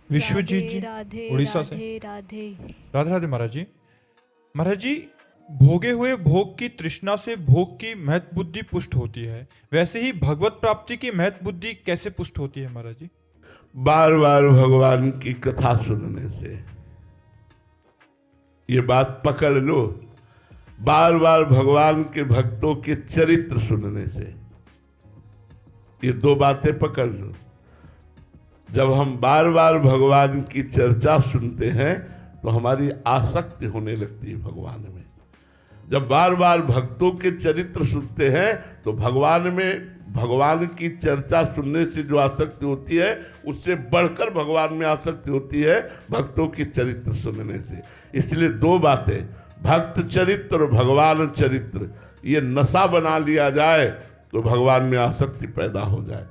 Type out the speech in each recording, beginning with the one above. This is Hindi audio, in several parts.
विश्वजीत जी राधे उड़ीसा से। राधे राधे। राधे राधे महाराज जी। महाराज जी, भोगे हुए भोग की तृष्णा से भोग की महत बुद्धि पुष्ट होती है, वैसे ही भगवत प्राप्ति की महत बुद्धि कैसे पुष्ट होती है महाराज जी? बार बार भगवान की कथा सुनने से। ये बात पकड़ लो, बार बार भगवान के भक्तों के चरित्र सुनने से। ये दो बातें पकड़ लो। जब हम बार बार भगवान की चर्चा सुनते हैं तो हमारी आसक्ति होने लगती है भगवान में। जब बार बार भक्तों के चरित्र सुनते हैं तो भगवान की चर्चा सुनने से जो आसक्ति होती है उससे बढ़कर भगवान में आसक्ति होती है भक्तों की चरित्र सुनने से। इसलिए दो बातें, भक्त चरित्र और भगवान चरित्र, ये नशा बना लिया जाए तो भगवान में आसक्ति पैदा हो जाए।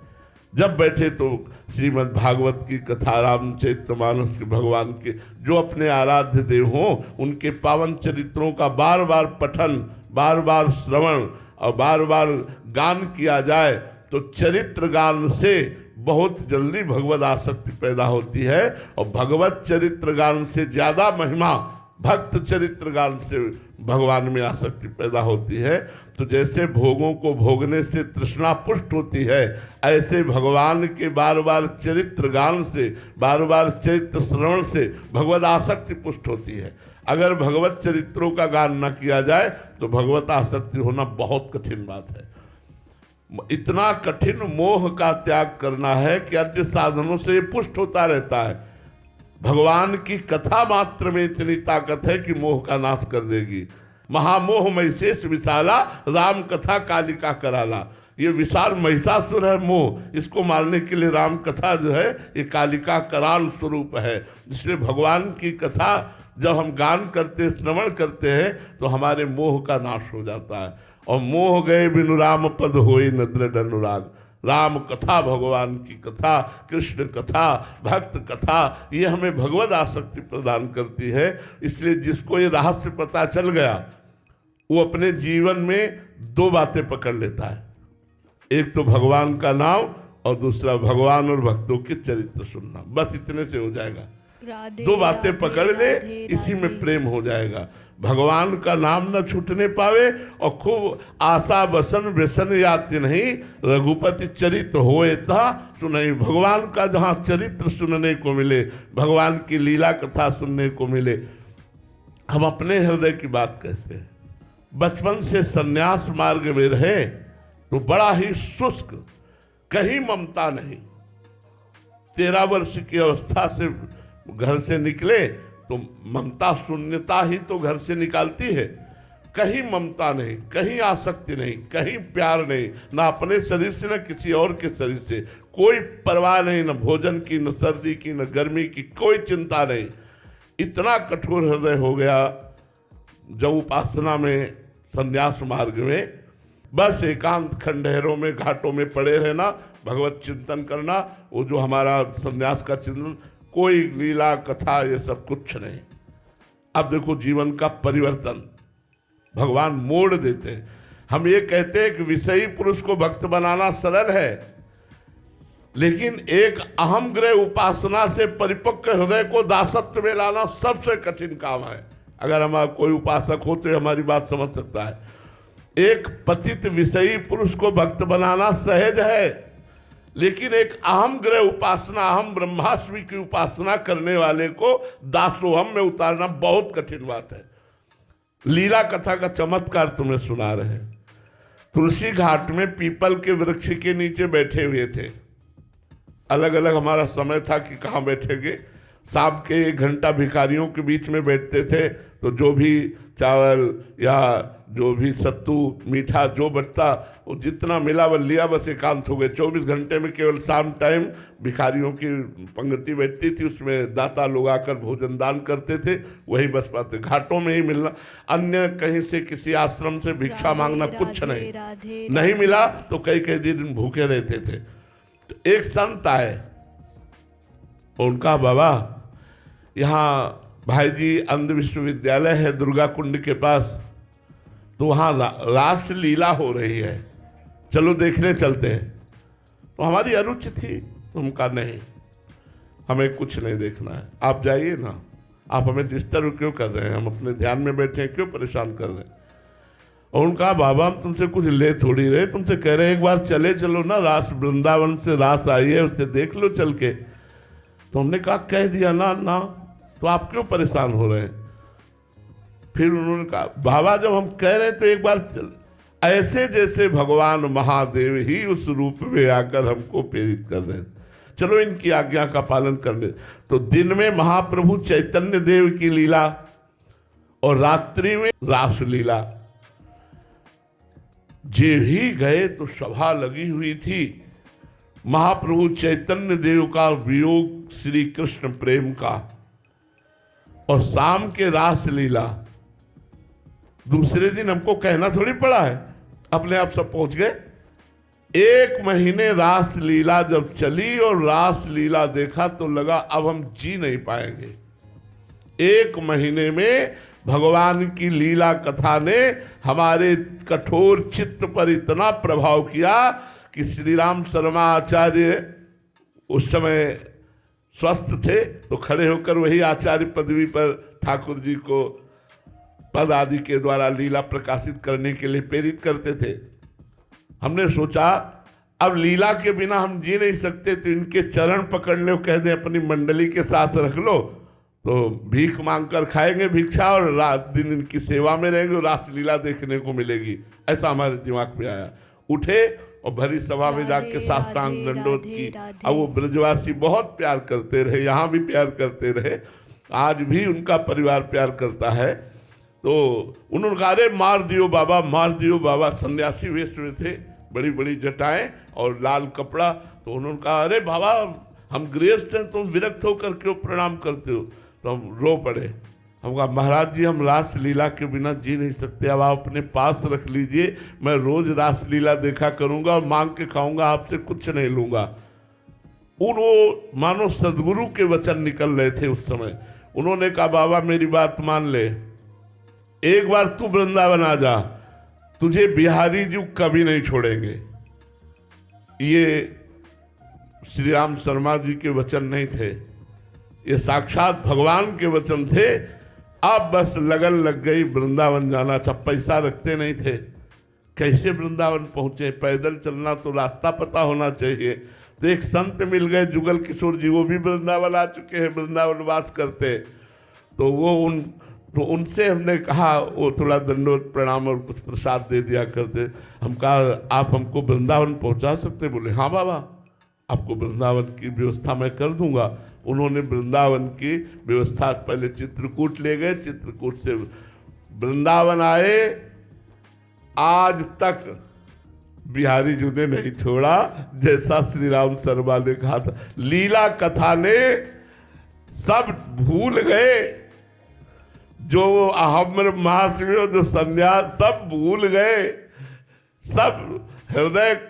जब बैठे तो श्रीमद् भागवत की कथा, रामचरितमानस के भगवान के जो अपने आराध्य देव हों उनके पावन चरित्रों का बार बार पठन, बार बार श्रवण और बार बार गान किया जाए तो चरित्र गान से बहुत जल्दी भगवत आसक्ति पैदा होती है। और भगवत चरित्र गान से ज़्यादा महिमा भक्त चरित्र गान से भगवान में आसक्ति पैदा होती है। तो जैसे भोगों को भोगने से तृष्णा पुष्ट होती है, ऐसे भगवान के बार बार चरित्र गान से, बार बार चरित्र श्रवण से भगवत आसक्ति पुष्ट होती है। अगर भगवत चरित्रों का गान न किया जाए तो भगवत आसक्ति होना बहुत कठिन बात है। इतना कठिन मोह का त्याग करना है कि अन्य साधनों से ये पुष्ट होता रहता है। भगवान की कथा मात्र में इतनी ताकत है कि मोह का नाश कर देगी। महामोह महिषेष विशाला, राम कथा कालिका कराला। ये विशाल महिषासुर है मोह, इसको मारने के लिए राम कथा जो है ये कालिका कराल स्वरूप है। इसलिए भगवान की कथा जब हम गान करते, श्रवण करते हैं तो हमारे मोह का नाश हो जाता है। और मोह गए बिनु राम पद होई न दृढ़ अनुराग। राम कथा, भगवान की कथा, कृष्ण कथा, भक्त कथा, ये हमें भगवत आसक्ति प्रदान करती है। इसलिए जिसको ये रहस्य पता चल गया वो अपने जीवन में दो बातें पकड़ लेता है, एक तो भगवान का नाम और दूसरा भगवान और भक्तों के चरित्र सुनना। बस इतने से हो जाएगा। दो बातें पकड़ ले, इसी में प्रेम हो जाएगा। भगवान का नाम न छूटने पावे और खूब आशा बसन व्यसन याति नहीं, रघुपति चरित्र होए था सुनई। भगवान का जहाँ चरित्र सुनने को मिले, भगवान की लीला कथा सुनने को मिले। हम अपने हृदय की बात कहते हैं। बचपन से सन्यास मार्ग में रहे तो बड़ा ही शुष्क, कहीं ममता नहीं। 13 वर्ष की अवस्था से घर से निकले तो ममता शून्यता ही तो घर से निकालती है। कहीं ममता नहीं, कहीं आसक्ति नहीं, कहीं प्यार नहीं, ना अपने शरीर से न किसी और के शरीर से। कोई परवाह नहीं, न भोजन की, न सर्दी की, न गर्मी की, कोई चिंता नहीं। इतना कठोर हृदय हो गया जब उपासना में, संन्यास मार्ग में बस एकांत खंडहरों में, घाटों में पड़े रहना, भगवत चिंतन करना। वो जो हमारा संन्यास का चिंतन, कोई लीला कथा ये सब कुछ नहीं। अब देखो जीवन का परिवर्तन भगवान मोड़ देते हैं। हम ये कहते हैं कि विषयी पुरुष को भक्त बनाना सरल है, लेकिन एक अहम ग्रह उपासना से परिपक्व हृदय को दासत्व में लाना सबसे कठिन काम है। अगर हमारा कोई उपासक हो तो हमारी बात समझ सकता है। एक पतित विषयी पुरुष को भक्त बनाना सहज है, लेकिन एक अहम ग्रह उपासना, अहम ब्रह्मास्मि की उपासना करने वाले को दासोहम में उतारना बहुत कठिन बात है। लीला कथा का चमत्कार तुम्हें सुना रहे हैं। तुलसी घाट में पीपल के वृक्ष के नीचे बैठे हुए थे। अलग अलग हमारा समय था कि कहाँ बैठेंगे। शाम के 1 घंटा भिखारियों के बीच में बैठते थे, तो जो भी चावल या जो भी सत्तू मीठा जो बचता वो जितना मिला वो लिया, बस एकांत हो गए। 24 घंटे में केवल शाम टाइम भिखारियों की पंक्ति बैठती थी, उसमें दाता लोग आकर भोजन दान करते थे, वही बच पाते। घाटों में ही मिलना, अन्य कहीं से किसी आश्रम से भिक्षा मांगना कुछ नहीं। नहीं मिला तो कई कई दिन भूखे रहते थे। तो एक संत आए, उनका बाबा यहाँ भाई जी अंध विश्वविद्यालय है दुर्गा कुंड के पास, तो वहाँ रास लीला हो रही है, चलो देखने चलते हैं। तो हमारी अरुचि थी, तो हम कहा नहीं। हमें कुछ नहीं देखना है, आप जाइए ना, आप हमें डिस्टर्ब क्यों कर रहे हैं, हम अपने ध्यान में बैठे हैं, क्यों परेशान कर रहे हैं। और उनका बाबा हम तुमसे कुछ ले थोड़ी रहे, तुमसे कह रहे हैं एक बार चलो ना, रास वृंदावन से रास आई है, उसे देख लो चल के। तो हमने कहा कह दिया ना, तो आप क्यों परेशान हो रहे हैं। फिर उन्होंने कहा बाबा जब हम कह रहे हैं तो एक बार चल। ऐसे जैसे भगवान महादेव ही उस रूप में आकर हमको प्रेरित कर रहे हैं, चलो इनकी आज्ञा का पालन करने। तो दिन में महाप्रभु चैतन्य देव की लीला और रात्रि में रास लीला। जे ही गए तो सभा लगी हुई थी। महाप्रभु चैतन्य देव का वियोग श्री कृष्ण प्रेम का, और शाम के रास लीला। दूसरे दिन हमको कहना थोड़ी पड़ा है, अपने आप सब पहुंच गए। 1 महीने रास लीला जब चली और रास लीला देखा तो लगा अब हम जी नहीं पाएंगे। 1 महीने में भगवान की लीला कथा ने हमारे कठोर चित्त पर इतना प्रभाव किया कि श्री राम शर्मा आचार्य उस समय स्वस्थ थे, तो खड़े होकर वही आचार्य पदवी पर ठाकुर जी को पद आदि के द्वारा लीला प्रकाशित करने के लिए प्रेरित करते थे। हमने सोचा अब लीला के बिना हम जी नहीं सकते, तो इनके चरण पकड़ लो, कह दें अपनी मंडली के साथ रख लो, तो भीख मांगकर खाएंगे भिक्षा और रात दिन इनकी सेवा में रहेंगे और रासलीला देखने को मिलेगी। ऐसा हमारे दिमाग में आया। उठे और भरी सभा में जाके साष्टांग दंडोत की। अब वो ब्रजवासी बहुत प्यार करते रहे, यहाँ भी प्यार करते रहे, आज भी उनका परिवार प्यार करता है। तो उन्होंने कहा अरे मार दियो बाबा, मार दियो बाबा। सन्यासी वेश में थे, बड़ी बड़ी जटाएं और लाल कपड़ा। तो उन्होंने कहा अरे बाबा हम गृहस्थ हैं, तुम विरक्त होकर क्यों प्रणाम करते हो। तो हम रो पड़े। हम कहा महाराज जी हम रास लीला के बिना जी नहीं सकते, अब आप अपने पास रख लीजिए, मैं रोज रास लीला देखा करूंगा और मांग के खाऊंगा, आपसे कुछ नहीं लूंगा। वो मानो सदगुरु के वचन निकल रहे थे उस समय। उन्होंने कहा बाबा मेरी बात मान ले, एक बार तू वृंदावन आ जा, तुझे बिहारी जी कभी नहीं छोड़ेंगे। ये श्री राम शर्मा जी के वचन नहीं थे, ये साक्षात भगवान के वचन थे। अब बस लगन लग गई, वृंदावन जाना था। पैसा रखते नहीं थे, कैसे वृंदावन पहुंचे, पैदल चलना तो रास्ता पता होना चाहिए। तो एक संत मिल गए जुगल किशोर जी, वो भी वृंदावन आ चुके हैं, वृंदावन वास करते। तो वो उनसे हमने कहा, वो थोड़ा दंडोत प्रणाम और कुछ प्रसाद दे दिया करते। हम कहा आप हमको वृंदावन पहुंचा सकते। बोले हाँ बाबा आपको वृंदावन की व्यवस्था मैं कर दूंगा। उन्होंने वृंदावन की व्यवस्था, पहले चित्रकूट ले गए, चित्रकूट से वृंदावन आए। आज तक बिहारी जी ने नहीं छोड़ा, जैसा श्री राम शर्मा ने कहा था। लीला कथा ने सब भूल गए, जो अहम महाशिव जो संन्यास सब भूल गए। सब हृदय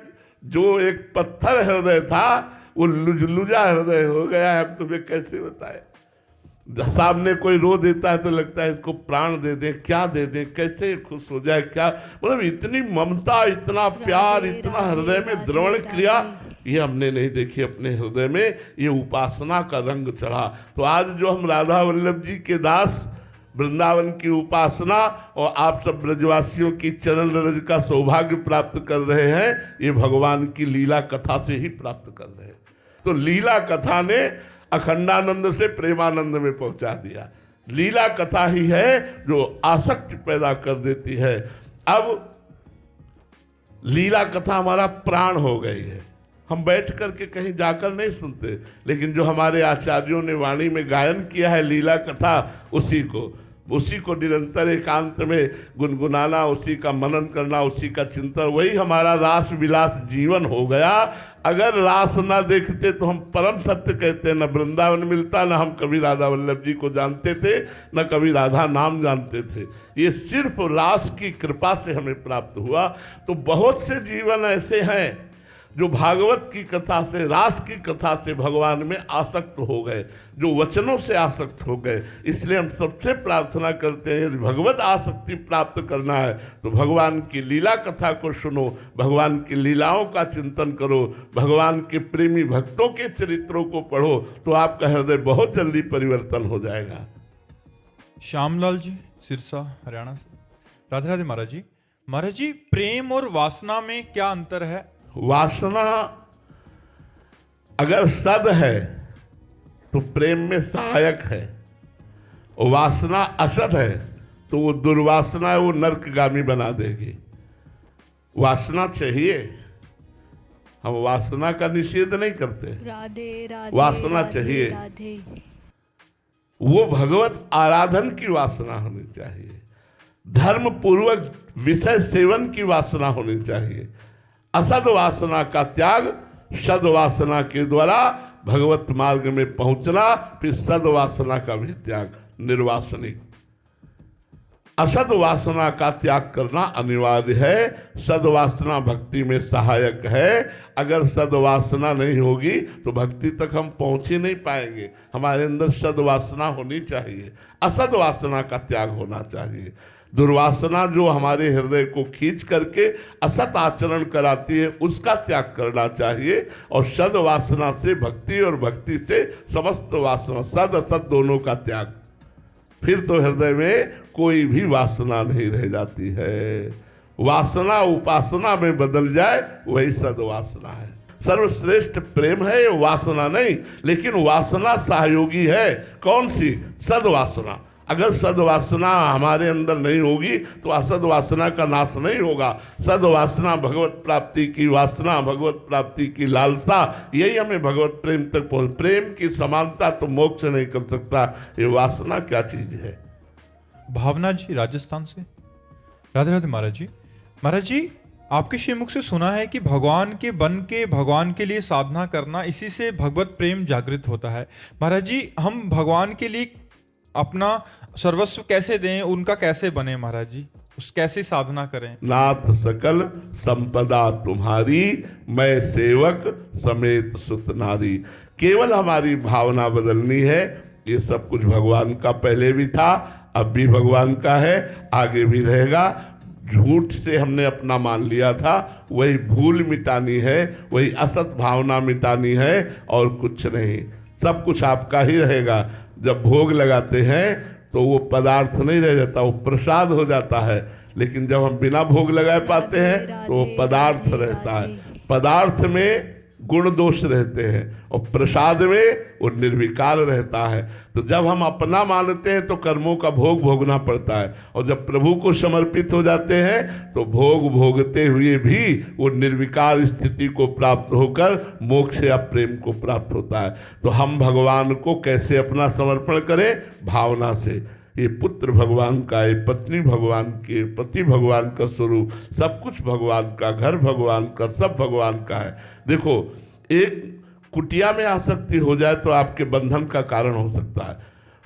जो एक पत्थर हृदय था वो लुजलुजा हृदय हो गया है। हम तुम्हें कैसे बताएं। सामने कोई रो देता है तो लगता है इसको प्राण दे दें, क्या दे दें, कैसे खुश हो जाए, क्या मतलब इतनी ममता, इतना प्यार, इतना हृदय में द्रवण क्रिया, ये हमने नहीं देखी अपने हृदय में। ये उपासना का रंग चढ़ा। तो आज जो हम राधा वल्लभ जी के दास वृंदावन की उपासना और आप सब ब्रजवासियों की चरण रज का सौभाग्य प्राप्त कर रहे हैं, ये भगवान की लीला कथा से ही प्राप्त कर रहे हैं। तो लीला कथा ने अखंडानंद से प्रेमानंद में पहुंचा दिया। लीला कथा ही है जो आसक्ति पैदा कर देती है। अब लीला कथा हमारा प्राण हो गई है। हम बैठ करके कहीं जाकर नहीं सुनते, लेकिन जो हमारे आचार्यों ने वाणी में गायन किया है लीला कथा, उसी को निरंतर एकांत में गुनगुनाना, उसी का मनन करना, उसी का चिंतन, वही हमारा रास विलास जीवन हो गया। अगर रास ना देखते तो हम परम सत्य कहते, न वृंदावन मिलता, न हम कभी राधा वल्लभ जी को जानते थे, न कभी राधा नाम जानते थे। ये सिर्फ रास की कृपा से हमें प्राप्त हुआ। तो बहुत से जीवन ऐसे हैं जो भागवत की कथा से, रास की कथा से भगवान में आसक्त हो गए, जो वचनों से आसक्त हो गए। इसलिए हम सबसे प्रार्थना करते हैं, यदि भगवत आसक्ति प्राप्त करना है तो भगवान की लीला कथा को सुनो, भगवान की लीलाओं का चिंतन करो, भगवान के प्रेमी भक्तों के चरित्रों को पढ़ो, तो आपका हृदय बहुत जल्दी परिवर्तन हो जाएगा। श्यामलाल जी, सिरसा, हरियाणा से। राधे राधे महाराज जी। महाराज जी, प्रेम और वासना में क्या अंतर है? वासना अगर सद है तो प्रेम में सहायक है, और वासना असद है तो वो दुर्वासना है, वो नरकगामी बना देगी। वासना चाहिए, हम वासना का निषेध नहीं करते, राधे राधे, वासना राधे, चाहिए। राधे। वो भगवत आराधन की वासना होनी चाहिए, धर्म पूर्वक विषय सेवन की वासना होनी चाहिए। असद वासना का त्याग, सद वासना के द्वारा भगवत मार्ग में पहुंचना, फिर सद वासना का भी त्याग, निर्वासनिक। असद वासना का त्याग करना अनिवार्य है। सद वासना भक्ति में सहायक है। अगर सद वासना नहीं होगी तो भक्ति तक हम पहुंच ही नहीं पाएंगे। हमारे अंदर सद वासना होनी चाहिए, असद वासना का त्याग होना चाहिए। दुर्वासना जो हमारे हृदय को खींच करके असत आचरण कराती है, उसका त्याग करना चाहिए। और सद वासना से भक्ति, और भक्ति से समस्त वासना, सद असत दोनों का त्याग, फिर तो हृदय में कोई भी वासना नहीं रह जाती है। वासना उपासना में बदल जाए, वही सदवासना है। सर्वश्रेष्ठ प्रेम है, ये वासना नहीं, लेकिन वासना सहयोगी है। कौन सी? सदवासना। अगर सदवासना हमारे अंदर नहीं होगी तो असदवासना का नाश नहीं होगा। सदवासना भगवत प्राप्ति की वासना, भगवत प्राप्ति की लालसा, यही हमें भगवत प्रेम तक पहुंच। प्रेम की समानता तो मोक्ष नहीं कर सकता। ये वासना क्या चीज है? भावना जी, राजस्थान से। राधे राधे महाराज जी। महाराज जी, आपके श्रीमुख से सुना है कि भगवान के बन के भगवान के लिए साधना करना, इसी से भगवत प्रेम जागृत होता है। महाराज जी, हम भगवान के लिए अपना सर्वस्व कैसे दें, उनका कैसे बने महाराज जी? उस कैसे साधना करें? नाथ सकल संपदा तुम्हारी, मैं सेवक समेत सुत नारी। केवल हमारी भावना बदलनी है। ये सब कुछ भगवान का पहले भी था, अब भी भगवान का है, आगे भी रहेगा। झूठ से हमने अपना मान लिया था, वही भूल मिटानी है, वही असत भावना मिटानी है, और कुछ नहीं। सब कुछ आपका ही रहेगा। जब भोग लगाते हैं तो वो पदार्थ नहीं रह जाता, वो प्रसाद हो जाता है। लेकिन जब हम बिना भोग लगाए पाते हैं तो वो पदार्थ रहता है। पदार्थ में गुण दोष रहते हैं और प्रसाद में वो निर्विकार रहता है। तो जब हम अपना मानते हैं तो कर्मों का भोग भोगना पड़ता है, और जब प्रभु को समर्पित हो जाते हैं तो भोग भोगते हुए भी वो निर्विकार स्थिति को प्राप्त होकर मोक्ष या प्रेम को प्राप्त होता है। तो हम भगवान को कैसे अपना समर्पण करें? भावना से। ये पुत्र भगवान का, ये पत्नी भगवान की, पति भगवान का स्वरूप, सब कुछ भगवान का, घर भगवान का, सब भगवान का है। देखो, एक कुटिया में आसक्ति हो जाए तो आपके बंधन का कारण हो सकता है।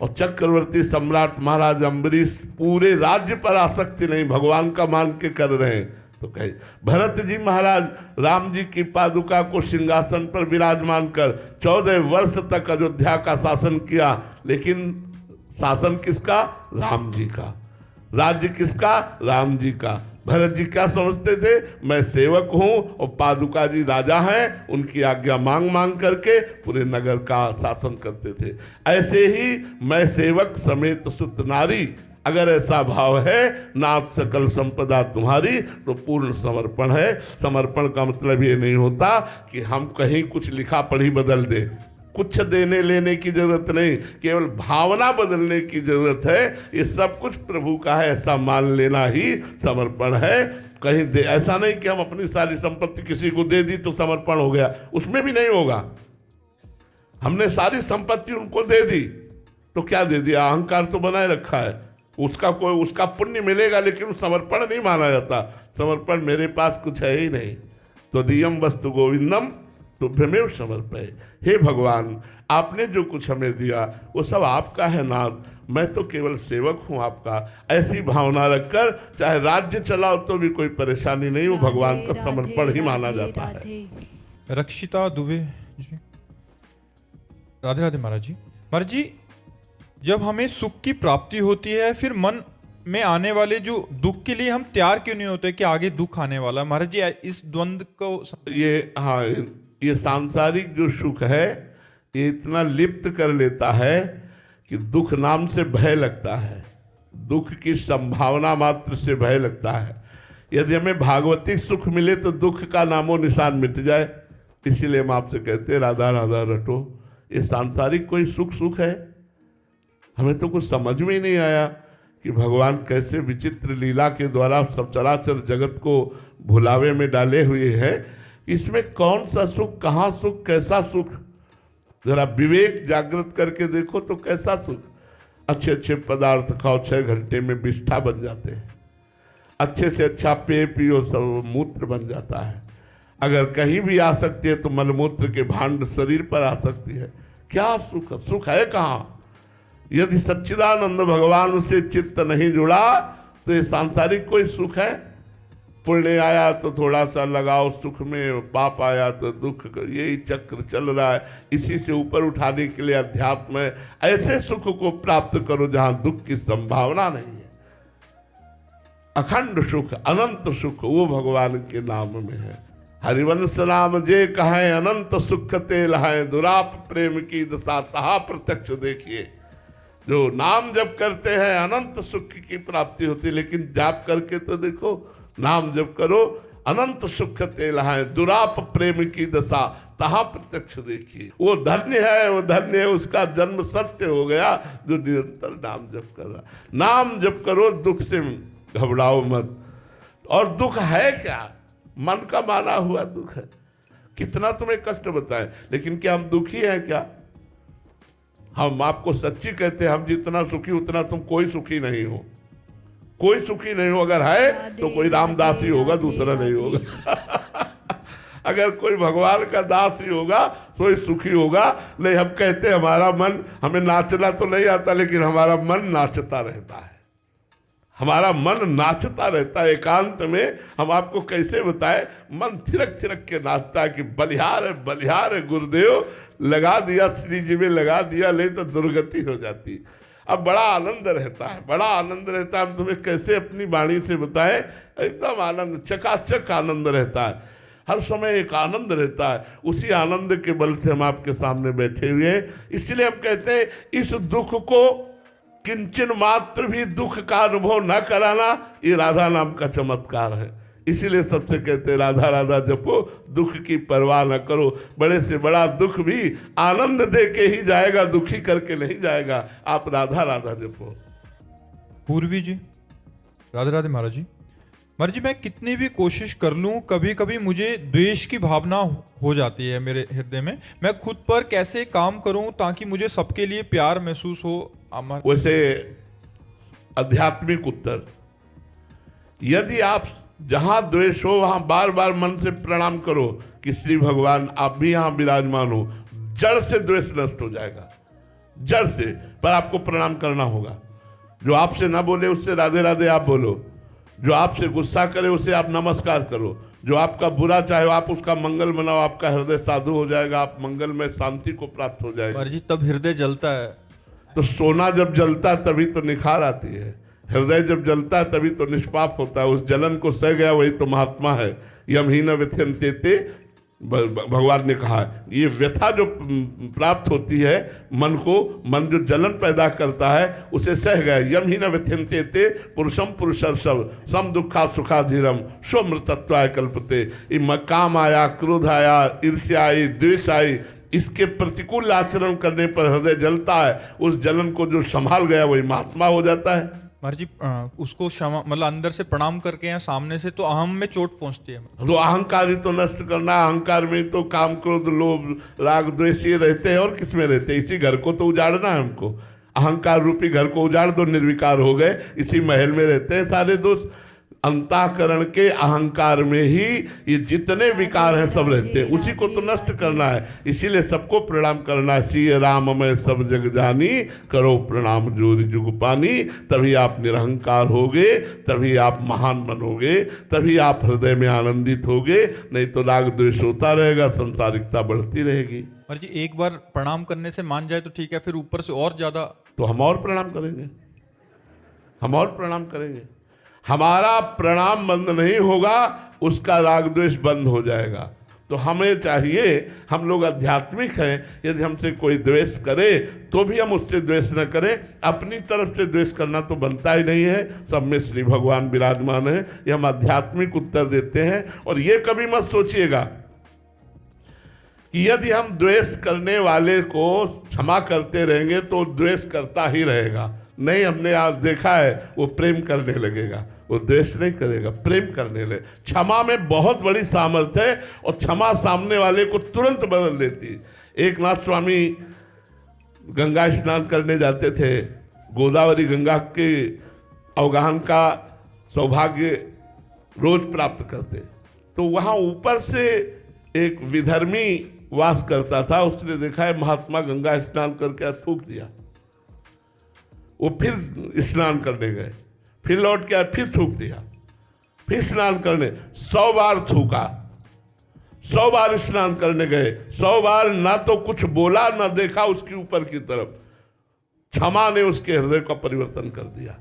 और चक्रवर्ती सम्राट महाराज अम्बरीश पूरे राज्य पर आसक्ति नहीं, भगवान का मान के कर रहे हैं। तो कहे भरत जी महाराज राम जी की पादुका को सिंहासन पर विराजमान कर 14 वर्ष तक अयोध्या का शासन किया, लेकिन शासन किसका? राम जी का। राज्य किसका? राम जी का। भरत जी क्या समझते थे? मैं सेवक हूं और पादुका जी राजा हैं, उनकी आज्ञा मांग मांग करके पूरे नगर का शासन करते थे। ऐसे ही मैं सेवक समेत सुत नारी, अगर ऐसा भाव है, नाथ सकल संपदा तुम्हारी, तो पूर्ण समर्पण है। समर्पण का मतलब ये नहीं होता कि हम कहीं कुछ लिखा पढ़ी बदल दें। कुछ देने लेने की जरूरत नहीं, केवल भावना बदलने की जरूरत है। ये सब कुछ प्रभु का है, ऐसा मान लेना ही समर्पण है। कहीं दे, ऐसा नहीं कि हम अपनी सारी संपत्ति किसी को दे दी तो समर्पण हो गया, उसमें भी नहीं होगा। हमने सारी संपत्ति उनको दे दी तो क्या दे दिया? अहंकार तो बनाए रखा है। उसका पुण्य मिलेगा, लेकिन समर्पण नहीं माना जाता। समर्पण मेरे पास कुछ है ही नहीं। तो दियम वस्तु गोविंदम तुभ्यमेव समर्पय। हे भगवान, आपने जो कुछ हमें दिया वो सब आपका है नाथ, मैं तो केवल सेवक हूँ आपका। ऐसी भावना रखकर चाहे राज्य चलाओ तो भी कोई परेशानी नहीं, वो भगवान का समर्पण ही माना जाता है। रक्षिता दुबे जी, राधे राधे महाराज जी। महाराज जी, जब हमें सुख की प्राप्ति होती है, फिर मन में आने वाले जो दुख के लिए हम तैयार क्यों नहीं होते कि आगे दुख आने वाला है? महाराज जी, इस द्वंद्व को ये सांसारिक जो सुख है ये इतना लिप्त कर लेता है कि दुख नाम से भय लगता है, दुख की संभावना मात्र से भय लगता है। यदि हमें भागवती सुख मिले तो दुख का नामो निशान मिट जाए। इसीलिए हम आपसे कहते हैं राधा राधा रटो। ये सांसारिक कोई सुख है? हमें तो कुछ समझ में ही नहीं आया कि भगवान कैसे विचित्र लीला के द्वारा सब चराचर जगत को भुलावे में डाले हुए हैं। इसमें कौन सा सुख, कहाँ सुख, कैसा सुख? जरा विवेक जागृत करके देखो तो कैसा सुख। अच्छे अच्छे पदार्थ खाओ, 6 घंटे में विष्ठा बन जाते हैं। अच्छे से अच्छा पेय पियो, सब मूत्र बन जाता है। अगर कहीं भी आ सकती है तो मलमूत्र के भांड शरीर पर आ सकती है। क्या सुख? सुख है कहाँ? यदि सच्चिदानंद भगवान से चित्त नहीं जुड़ा तो ये सांसारिक कोई सुख है? पुण्य आया तो थोड़ा सा लगाओ सुख में, पाप आया तो दुख, यही चक्र चल रहा है। इसी से ऊपर उठाने के लिए अध्यात्म है। ऐसे सुख को प्राप्त करो जहां दुख की संभावना नहीं है। अखंड सुख, अनंत सुख वो भगवान के नाम में है। हरिवंश नाम जे कहें अनंत सुख ते लहाएं, दुराप प्रेम की दशा तहा प्रत्यक्ष देखिए। जो नाम जप करते हैं अनंत सुख की प्राप्ति होती है। लेकिन जाप करके तो देखो, नाम जप करो, अनंत सुख ते लहाएं, दुराप प्रेम की दशा तहा प्रत्यक्ष देखिए। वो धन्य है, वो धन्य है, उसका जन्म सत्य हो गया जो निरंतर नाम जप कर रहा। नाम जप करो, दुख से घबराओ मत। और दुख है क्या? मन का माना हुआ दुख है। कितना तुम्हें कष्ट बताएं, लेकिन क्या हम दुखी हैं क्या? हम आपको सच्ची कहते हैं, हम जितना सुखी उतना तुम कोई सुखी नहीं हो। कोई सुखी नहीं हो। अगर है तो कोई रामदास ही होगा, दूसरा नहीं होगा। अगर कोई भगवान का दास ही होगा तो ही सुखी होगा। नहीं, हम कहते हैं हमारा मन, हमें नाचना तो नहीं आता लेकिन हमारा मन नाचता रहता है। हमारा मन नाचता रहता है एकांत में। हम आपको कैसे बताएं, मन थिरक थिरक के नाचता है कि बलिहार है गुरुदेव, लगा दिया श्री जी में, लगा दिया, नहीं तो दुर्गति हो जाती। अब बड़ा आनंद रहता है, बड़ा आनंद रहता है। हम तुम्हें कैसे अपनी वाणी से बताएं, एकदम आनंद, चकाचक आनंद रहता है। हर समय एक आनंद रहता है। उसी आनंद के बल से हम आपके सामने बैठे हुए हैं। इसलिए हम कहते हैं इस दुख को किंचन मात्र भी दुख का अनुभव न कराना, ये राधा नाम का चमत्कार है। इसीलिए सबसे कहते हैं राधा राधा जपो, दुख की परवाह न करो। बड़े से बड़ा दुख भी आनंद दे के ही जाएगा, दुखी करके नहीं जाएगा। आप राधा राधा जपो। पूर्वी जी, राधे राधे महाराज जी। महाराज जी, मैं कितनी भी कोशिश कर लूं, कभी कभी मुझे द्वेष की भावना हो जाती है मेरे हृदय में। मैं खुद पर कैसे काम करूं ताकि मुझे सबके लिए प्यार महसूस हो? वैसे आध्यात्मिक उत्तर, यदि आप जहां द्वेष हो वहां बार बार मन से प्रणाम करो कि श्री भगवान आप भी यहां विराजमान हो, जड़ से द्वेष नष्ट हो जाएगा, जड़ से। पर आपको प्रणाम करना होगा। जो आपसे ना बोले उससे राधे राधे आप बोलो। जो आपसे गुस्सा करे उसे आप नमस्कार करो। जो आपका बुरा चाहे आप उसका मंगल मनाओ, आपका हृदय साधु हो जाएगा, आप मंगल में शांति को प्राप्त हो जाएगा। जी, तब हृदय जलता है। तो सोना जब जलता है तभी तो निखार आती है। हृदय जब जलता है तभी तो निष्पाप होता है। उस जलन को सह गया वही तो महात्मा है। यमहीन व्यथ्यन्ते, भगवान ने कहा ये व्यथा जो प्राप्त होती है मन को, मन जो जलन पैदा करता है उसे सह गया। यमहीन व्यथ्यन्ते पुरुषम पुरुषर्षभ सम दुखा सुखाधीरम स्वमृतत्वाय कल्पते। काम आया, क्रोध आया, ईर्ष्या आई, द्वेष आई, इसके प्रतिकूल आचरण करने पर हृदय जलता है। उस जलन को जो संभाल गया वही महात्मा हो जाता है। महाराज जी, उसको क्षमा, मतलब अंदर से प्रणाम करके या सामने से तो अहम में चोट पहुंचती है। तो अहंकार ही तो नष्ट करना। अहंकार में तो काम, क्रोध, लोभ, राग, द्वेष ये रहते हैं और किसमें रहते हैं? इसी घर को तो उजाड़ना है हमको। अहंकार रूपी घर को उजाड़ दो, निर्विकार हो गए। इसी महल में रहते हैं सारे दोस्त। अंतःकरण के अहंकार में ही ये जितने विकार हैं सब रहते हैं, उसी को तो नष्ट करना है। इसीलिए सबको प्रणाम करना है। सिय राम मैं सब जग जानी, करो प्रणाम जोरि जुग पानी। तभी आप निरहंकार होगे, तभी आप महान बनोगे, तभी आप हृदय में आनंदित होगे। नहीं तो राग द्वेष होता रहेगा, संसारिकता बढ़ती रहेगी। महाराज जी एक बार प्रणाम करने से मान जाए तो ठीक है, फिर ऊपर से और ज्यादा तो हम और प्रणाम करेंगे, हम और प्रणाम करेंगे। हमारा प्रणाम बंद नहीं होगा, उसका राग द्वेष बंद हो जाएगा। तो हमें चाहिए, हम लोग आध्यात्मिक हैं, यदि हमसे कोई द्वेष करे तो भी हम उससे द्वेष न करें। अपनी तरफ से द्वेष करना तो बनता ही नहीं है। सब में श्री भगवान विराजमान है, ये हम आध्यात्मिक उत्तर देते हैं। और ये कभी मत सोचिएगा कि यदि हम द्वेष करने वाले को क्षमा करते रहेंगे तो द्वेष करता ही रहेगा। नहीं, हमने आज देखा है वो प्रेम करने लगेगा, वो द्वेष नहीं करेगा, प्रेम करने लगे। क्षमा में बहुत बड़ी सामर्थ्य है और क्षमा सामने वाले को तुरंत बदल देती है। एक नाथ स्वामी गंगा स्नान करने जाते थे, गोदावरी गंगा के अवगाहन का सौभाग्य रोज प्राप्त करते। तो वहाँ ऊपर से एक विधर्मी वास करता था, उसने देखा है महात्मा गंगा स्नान करके थूक दिया। वो फिर स्नान करने गए, फिर लौट के आए, फिर थूक दिया, फिर स्नान करने 100 बार थूका, 100 बार स्नान करने गए, 100 बार ना तो कुछ बोला ना देखा उसके ऊपर की तरफ। क्षमा ने उसके हृदय का परिवर्तन कर दिया।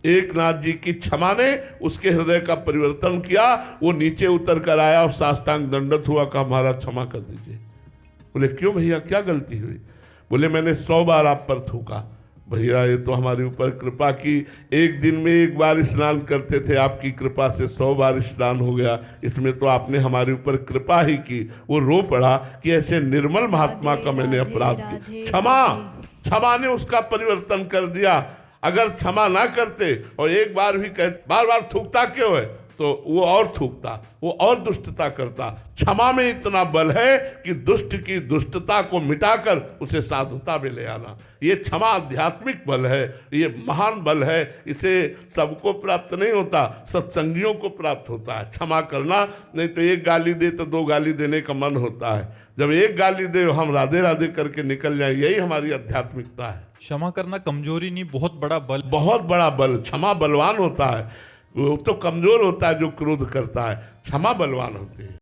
एक नाथ जी की क्षमा ने उसके हृदय का परिवर्तन किया। वो नीचे उतर कर आया और साष्टांग दंडत हुआ, कहा महाराज क्षमा कर दीजिए। बोले क्यों भैया, क्या गलती हुई? बोले मैंने 100 बार आप पर थूका। भैया ये तो हमारे ऊपर कृपा की, एक दिन में एक बार स्नान करते थे, आपकी कृपा से 100 बार स्नान हो गया, इसमें तो आपने हमारे ऊपर कृपा ही की। वो रो पड़ा कि ऐसे निर्मल महात्मा का मैंने अपराध किया। क्षमा ने उसका परिवर्तन कर दिया। अगर क्षमा ना करते और एक बार भी बार बार थूकता क्यों है, तो वो और थूकता, वो और दुष्टता करता। क्षमा में इतना बल है कि दुष्ट की दुष्टता को मिटाकर उसे साधुता में ले आना। ये क्षमा आध्यात्मिक बल है, ये महान बल है। इसे सबको प्राप्त नहीं होता, सत्संगियों को प्राप्त होता है क्षमा करना। नहीं तो एक गाली दे तो 2 गाली देने का मन होता है, जब एक गाली दे हम राधे राधे करके निकल जाए, यही हमारी आध्यात्मिकता है। क्षमा करना कमजोरी नहीं, बहुत बड़ा बल, बहुत बड़ा बल। क्षमा बलवान होता है, वो तो कमजोर होता है जो क्रोध करता है, क्षमा बलवान होती है।